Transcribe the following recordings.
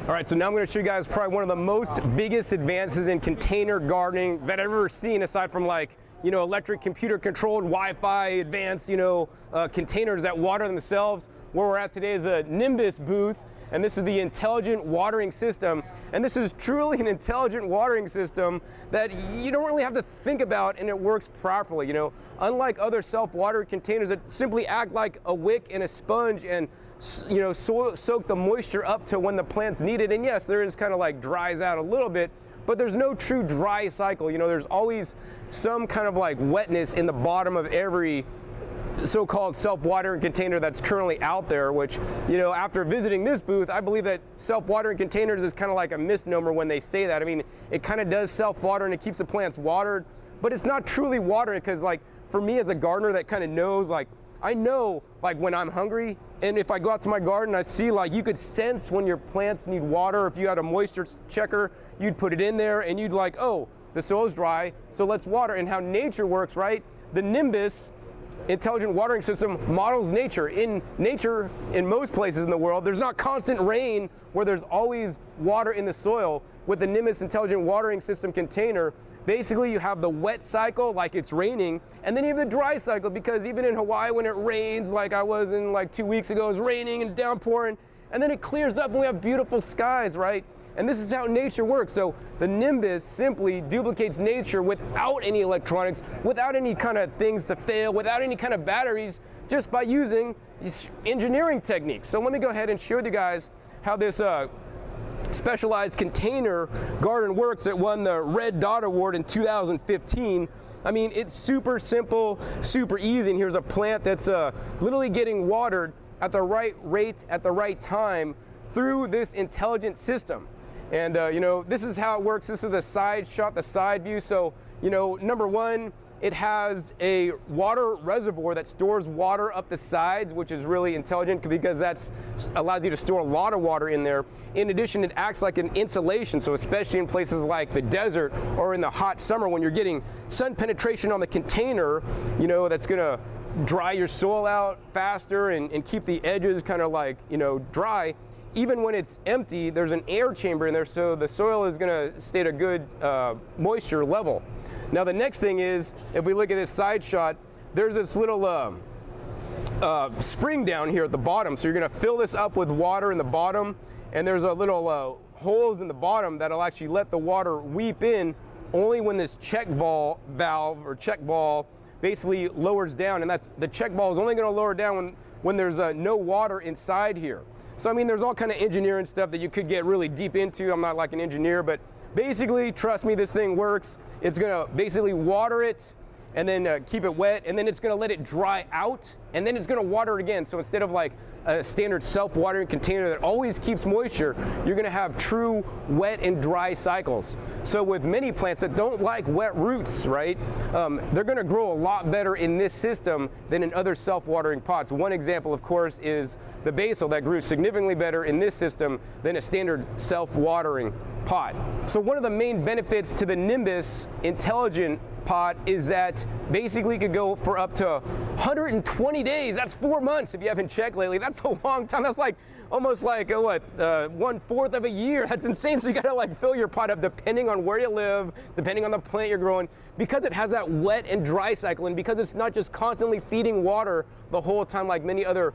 All right, so now I'm going to show you guys probably one of the most biggest advances in container gardening that I've ever seen, aside from like, electric computer controlled Wi-Fi advanced, containers that water themselves. Where we're at today is the Nimbus booth, and this is the intelligent watering system. And this is truly an intelligent watering system that you don't really have to think about, and it works properly. Unlike other self-water containers that simply act like a wick and a sponge and soak the moisture up to when the plants need it. And yes, there is kind of like dries out a little bit, but there's no true dry cycle. There's always some kind of like wetness in the bottom of every so-called self-watering container that's currently out there, which, after visiting this booth, I believe that self-watering containers is kind of like a misnomer when they say that. I mean, it kind of does self-water and it keeps the plants watered, but it's not truly watering, because like for me as a gardener that kind of knows, like I know like when I'm hungry, and if I go out to my garden, I see like you could sense when your plants need water. If you had a moisture checker, you'd put it in there and you'd like, oh, the soil's dry, so let's water. And how nature works, right? The Nimbus intelligent watering system models nature. In nature, in most places in the world, there's not constant rain where there's always water in the soil. With the Nimbus intelligent watering system container, basically you have the wet cycle, like it's raining, and then you have the dry cycle, because even in Hawaii when it rains, like I was in like 2 weeks ago, it's raining and downpouring, and then it clears up and we have beautiful skies, right? And this is how nature works. So the Nimbus simply duplicates nature without any electronics, without any kind of things to fail, without any kind of batteries, just by using these engineering techniques. So let me go ahead and show you guys how this specialized container garden works. It won the Red Dot Award in 2015. I mean, it's super simple, super easy. And here's a plant that's literally getting watered at the right rate, at the right time through this intelligent system. And this is how it works. This is the side shot, the side view. So, number one, it has a water reservoir that stores water up the sides, which is really intelligent because that allows you to store a lot of water in there. In addition, it acts like an insulation. So especially in places like the desert or in the hot summer when you're getting sun penetration on the container, that's gonna dry your soil out faster and keep the edges kind of like, dry. Even when it's empty, there's an air chamber in there, so the soil is gonna stay at a good moisture level. Now the next thing is, if we look at this side shot, there's this little spring down here at the bottom. So you're gonna fill this up with water in the bottom, and there's a little holes in the bottom that'll actually let the water weep in only when this check valve or check ball basically lowers down. And that's, the check ball is only gonna lower down when there's no water inside here. So I mean, there's all kind of engineering stuff that you could get really deep into. I'm not like an engineer, but basically, trust me, this thing works. It's gonna basically water it and then keep it wet, and then it's gonna let it dry out, and then it's gonna water it again. So instead of like a standard self-watering container that always keeps moisture, you're gonna have true wet and dry cycles. So with many plants that don't like wet roots, right, they're gonna grow a lot better in this system than in other self-watering pots. One example, of course, is the basil that grew significantly better in this system than a standard self-watering pot. So one of the main benefits to the Nimbus intelligent pot is that basically it could go for up to 120 days. That's 4 months if you haven't checked lately. That's a long time. That's like almost like 1/4 of a year. That's insane. So you gotta like fill your pot up depending on where you live, depending on the plant you're growing, because it has that wet and dry cycle, and because it's not just constantly feeding water the whole time like many other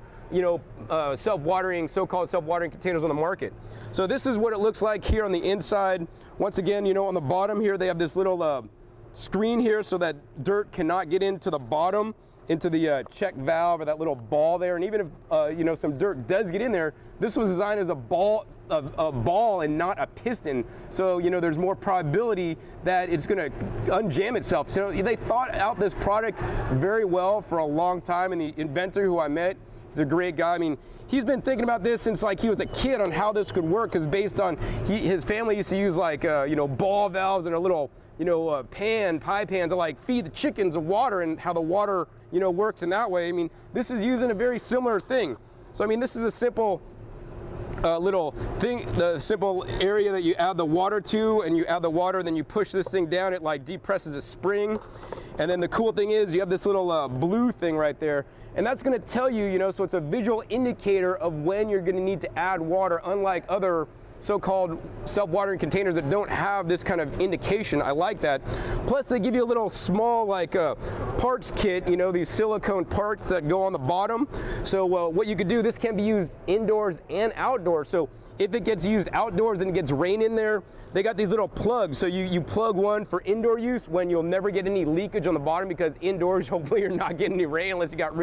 self-watering, so-called self-watering containers on the market. So this is what it looks like here on the inside. Once again, on the bottom here, they have this little screen here so that dirt cannot get into the bottom, into the check valve or that little ball there. And even if some dirt does get in there, this was designed as a ball and not a piston. So there's more probability that it's going to unjam itself. So they thought out this product very well for a long time, and the inventor who I met, he's a great guy. I mean, he's been thinking about this since like he was a kid on how this could work, because based on his family used to use like ball valves and a little pie pan to like feed the chickens of water, and how the water works in that way. I mean, this is using a very similar thing. So I mean, this is a simple little thing, the simple area that you add the water to, and you add the water, then you push this thing down, it like depresses a spring. And then the cool thing is you have this little blue thing right there, and that's going to tell you, so it's a visual indicator of when you're going to need to add water, unlike other so-called self-watering containers that don't have this kind of indication. I like that. Plus they give you a little small like parts kit, you know, these silicone parts that go on the bottom. So what you could do, this can be used indoors and outdoors. So if it gets used outdoors and it gets rain in there, they got these little plugs. So you plug one for indoor use when you'll never get any leakage on the bottom, because indoors, hopefully you're not getting any rain unless you got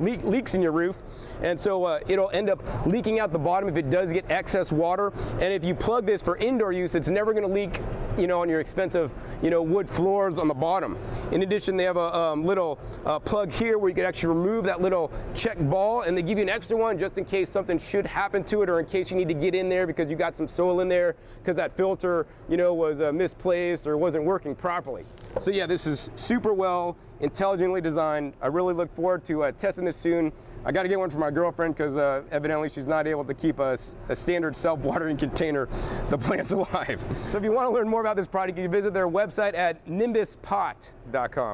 leaks in your roof. And so it'll end up leaking out the bottom if it does get excess water. And if you plug this for indoor use, it's never gonna leak, you know, on your expensive, you know, wood floors on the bottom. In addition, they have a little plug here where you can actually remove that little check ball, and they give you an extra one just in case something should happen to it, or in case you need to get in there because you got some soil in there because that filter, you know, was misplaced or wasn't working properly. So yeah, this is super well, intelligently designed. I really look forward to testing this soon. I got to get one for my girlfriend because evidently she's not able to keep a standard self-watering container the plants alive. So if you want to learn more about this product, you can visit their website at nimbuspot.com.